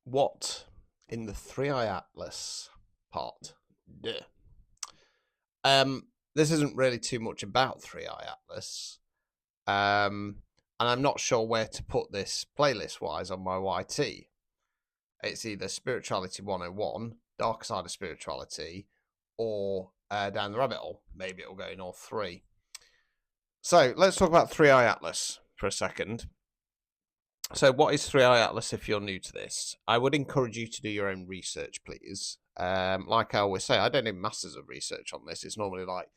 What in the Three-Eye Atlas part? Duh. This isn't really too much about Three-Eye Atlas. And I'm not sure where to put this playlist-wise on my YT. It's either Spirituality 101, Dark Side of Spirituality, or Down the Rabbit Hole. Maybe it'll go in all three. So let's talk about Three-Eye Atlas for a second. So what is Three-Eye Atlas if you're new to this? I would encourage you to do your own research, please. Like I always say, I don't do masses of research on this. It's normally like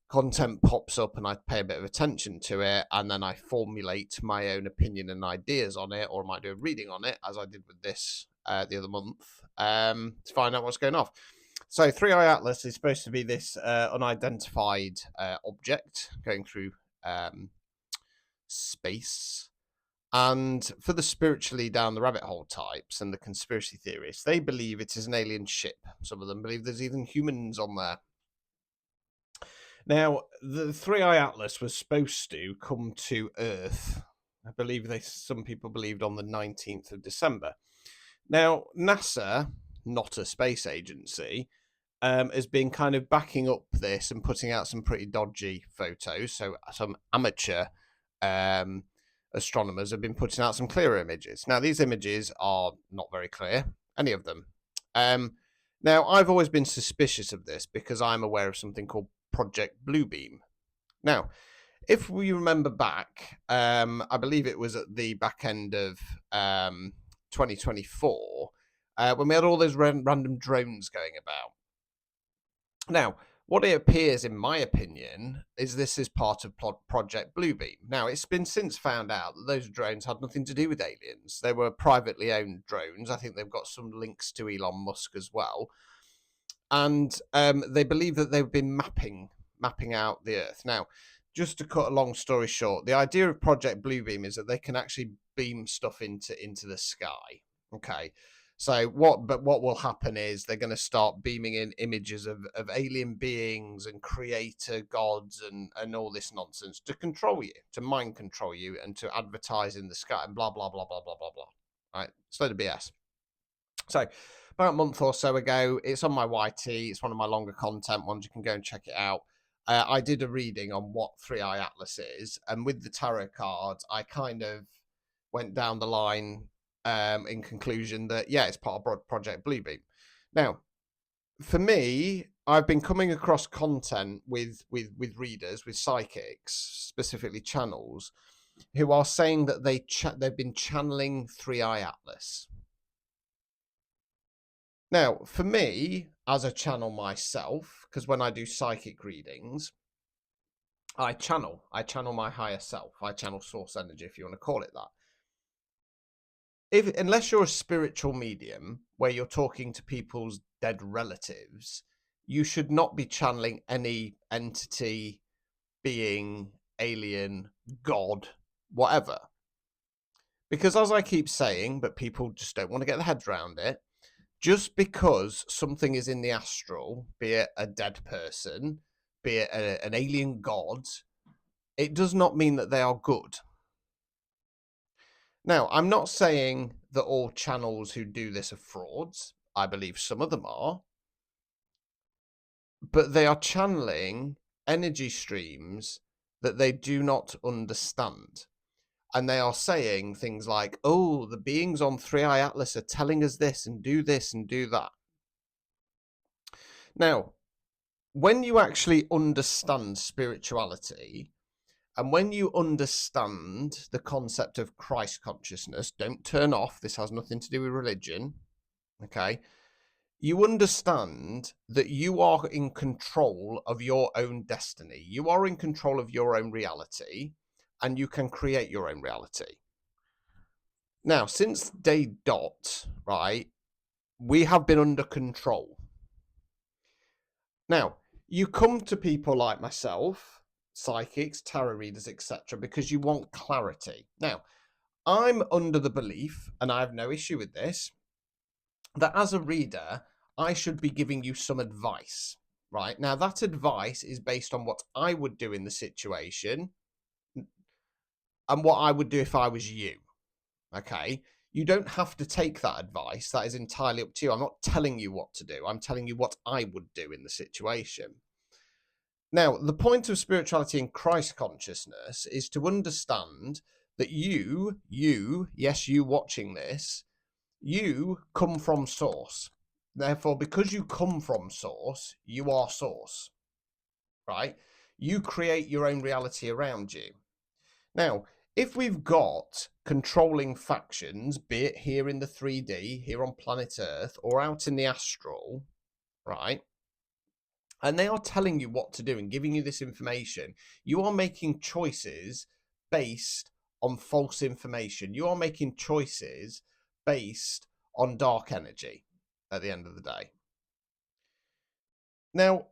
content pops up and I pay a bit of attention to it, and then I formulate my own opinion and ideas on it, or I might do a reading on it, as I did with this the other month, to find out what's going on. So Three-Eye Atlas is supposed to be this unidentified object going through space. And for the spiritually down the rabbit hole types and the conspiracy theorists, they believe it is an alien ship. Some of them believe there's even humans on there. Now, the Three-Eye Atlas was supposed to come to Earth. I believe some people believed on the 19th of December. Now, NASA, not a space agency, has been kind of backing up this and putting out some pretty dodgy photos. So some amateur astronomers have been putting out some clearer images. Now, these images are not very clear, any of them. Now, I've always been suspicious of this because I'm aware of something called Project Bluebeam. Now, if we remember back, I believe it was at the back end of 2024, when we had all those random drones going about. Now, what it appears, in my opinion, is this is part of Project Bluebeam. Now, it's been since found out that those drones had nothing to do with aliens. They were privately owned drones. I think they've got some links to Elon Musk as well. And they believe that they've been mapping out the Earth. Now, just to cut a long story short, the idea of Project Bluebeam is that they can actually beam stuff into the sky. Okay. So what will happen is they're going to start beaming in images of alien beings and creator gods and all this nonsense to control you, to mind control you, and to advertise in the sky and blah, blah, blah, blah, blah, blah, blah. Right? It's a load of BS. So about a month or so ago, it's on my YT. It's one of my longer content ones. You can go and check it out. I did a reading on what Three-Eye Atlas is. And with the tarot cards, I kind of went down the line in conclusion that, yeah, it's part of Project Bluebeam. Now, for me, I've been coming across content with readers, with psychics, specifically channels, who are saying that they've been channeling Three-Eye Atlas. Now, for me, as a channel myself, because when I do psychic readings, I channel my higher self. I channel source energy, if you want to call it that. Unless you're a spiritual medium where you're talking to people's dead relatives, you should not be channeling any entity, being, alien, god, whatever. Because as I keep saying, but people just don't want to get their heads around it, just because something is in the astral, be it a dead person, be it an alien god, it does not mean that they are good. Now, I'm not saying that all channels who do this are frauds. I believe some of them are. But they are channeling energy streams that they do not understand. And they are saying things like, oh, the beings on Three-Eye Atlas are telling us this and do that. Now, when you actually understand spirituality, and when you understand the concept of Christ consciousness, don't turn off, this has nothing to do with religion, okay? You understand that you are in control of your own destiny. You are in control of your own reality, and you can create your own reality. Now, since day dot, right, we have been under control. Now, you come to people like myself, psychics, tarot readers, etc., because you want clarity. Now, I'm under the belief, and I have no issue with this, that as a reader, I should be giving you some advice, right? Now, that advice is based on what I would do in the situation and what I would do if I was you, okay? You don't have to take that advice. That is entirely up to you. I'm not telling you what to do. I'm telling you what I would do in the situation. Now, the point of spirituality and Christ consciousness is to understand that yes, you watching this, you come from source. Therefore, because you come from source, you are source, right? You create your own reality around you. Now, if we've got controlling factions, be it here in the 3D, here on planet Earth, or out in the astral, right? And they are telling you what to do and giving you this information, you are making choices based on false information. You are making choices based on dark energy at the end of the day. Now,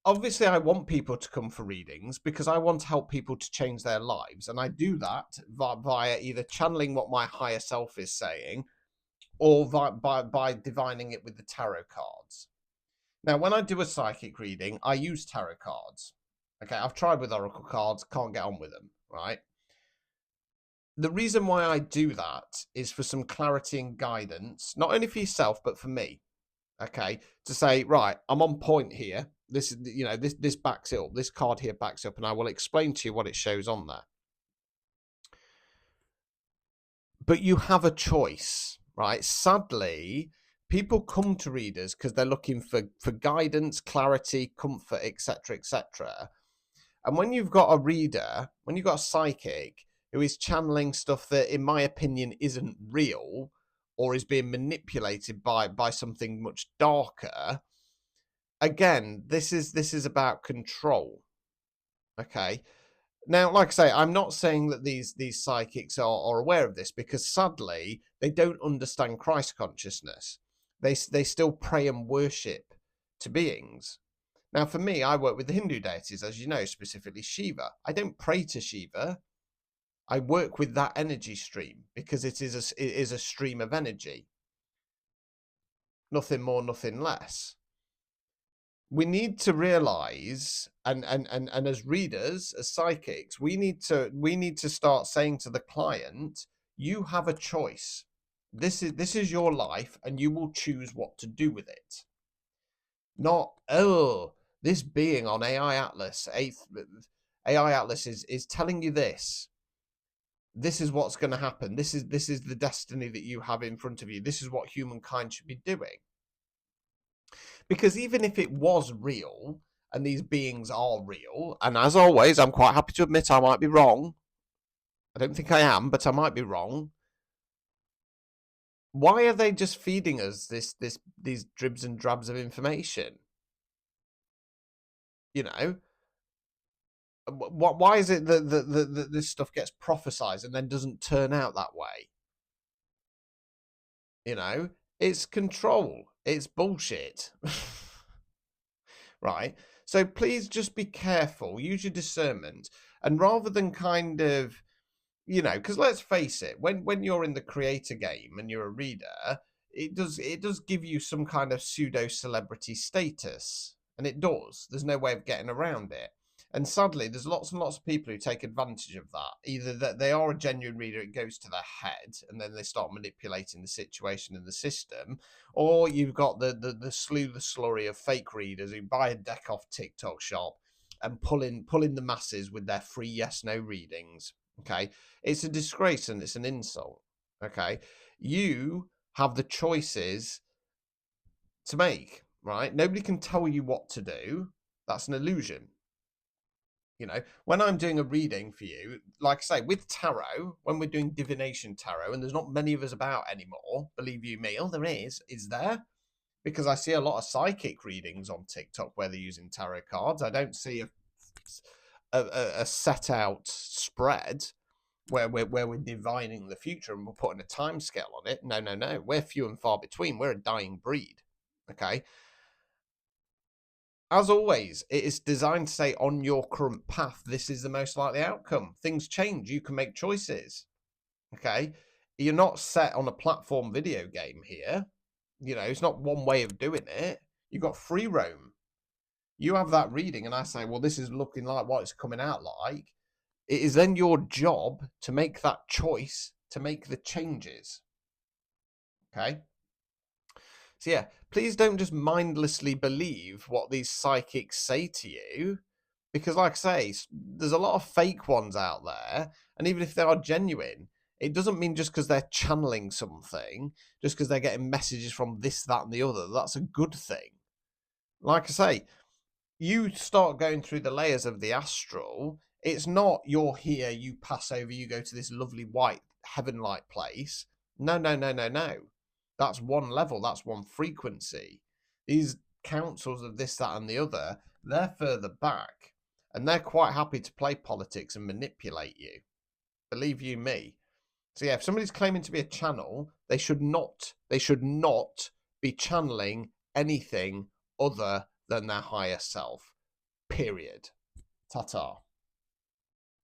obviously, I want people to come for readings because I want to help people to change their lives. And I do that via either channeling what my higher self is saying or by divining it with the tarot cards. Now, when I do a psychic reading, I use tarot cards. Okay, I've tried with oracle cards, can't get on with them, right? The reason why I do that is for some clarity and guidance, not only for yourself, but for me. Okay, to say, right, I'm on point here. This is, this backs it up. This card here backs up, and I will explain to you what it shows on there. But you have a choice, right? Sadly, people come to readers because they're looking for guidance, clarity, comfort, etc., etc. And when you've got a reader, when you've got a psychic who is channeling stuff that, in my opinion, isn't real or is being manipulated by something much darker, again, this is about control. Okay. Now, like I say, I'm not saying that these psychics are aware of this because sadly they don't understand Christ consciousness. They still pray and worship to beings. Now, for me, I work with the Hindu deities, as you know, specifically Shiva. I don't pray to Shiva. I work with that energy stream because it is a stream of energy. Nothing more, nothing less. We need to realize, and as readers, as psychics, we need to start saying to the client, you have a choice. This is your life, and you will choose what to do with it. Not, oh, this being on AI Atlas, AI Atlas is telling you this. This is what's going to happen. This is the destiny that you have in front of you. This is what humankind should be doing. Because even if it was real, and these beings are real, and as always, I'm quite happy to admit I might be wrong. I don't think I am, but I might be wrong. Why are they just feeding us these dribs and drabs of information? You know, why is it that this stuff gets prophesized and then doesn't turn out that way? You know, it's control. It's bullshit. Right? So please just be careful. Use your discernment. And rather than kind of, because let's face it, when you're in the creator game and you're a reader, it does give you some kind of pseudo celebrity status. And it does. There's no way of getting around it. And sadly, there's lots and lots of people who take advantage of that. Either that they are a genuine reader, it goes to their head, and then they start manipulating the situation and the system, or you've got the slurry of fake readers who buy a deck off TikTok shop and pull in the masses with their free yes no readings. Okay, it's a disgrace and it's an insult. Okay, you have the choices to make. Right, nobody can tell you what to do. That's an illusion. When I'm doing a reading for you, like I say, with tarot, when we're doing divination tarot, and there's not many of us about anymore, believe you me, there is there? Because I see a lot of psychic readings on TikTok where they're using tarot cards. I don't see a set out spread where we're divining the future and we're putting a time scale on it. No. We're few and far between. We're a dying breed. Okay. As always, it is designed to say on your current path, this is the most likely outcome. Things change. You can make choices. Okay. You're not set on a platform video game here. It's not one way of doing it. You've got free roam. You have that reading, and I say, well, this is looking like what it's coming out like. It is then your job to make that choice, to make the changes. Okay? So yeah, please don't just mindlessly believe what these psychics say to you, because like I say, there's a lot of fake ones out there, and even if they are genuine, it doesn't mean just because they're channeling something, just because they're getting messages from this, that, and the other, that's a good thing. Like I say, you start going through the layers of the astral, it's not you're here, you pass over, you go to this lovely white heaven-like place. No, no, no, no, no. That's one level, that's one frequency. These councils of this, that, and the other, they're further back, and they're quite happy to play politics and manipulate you. Believe you me. So yeah, if somebody's claiming to be a channel, they should not be channeling anything other than their higher self. Period. Ta-ta.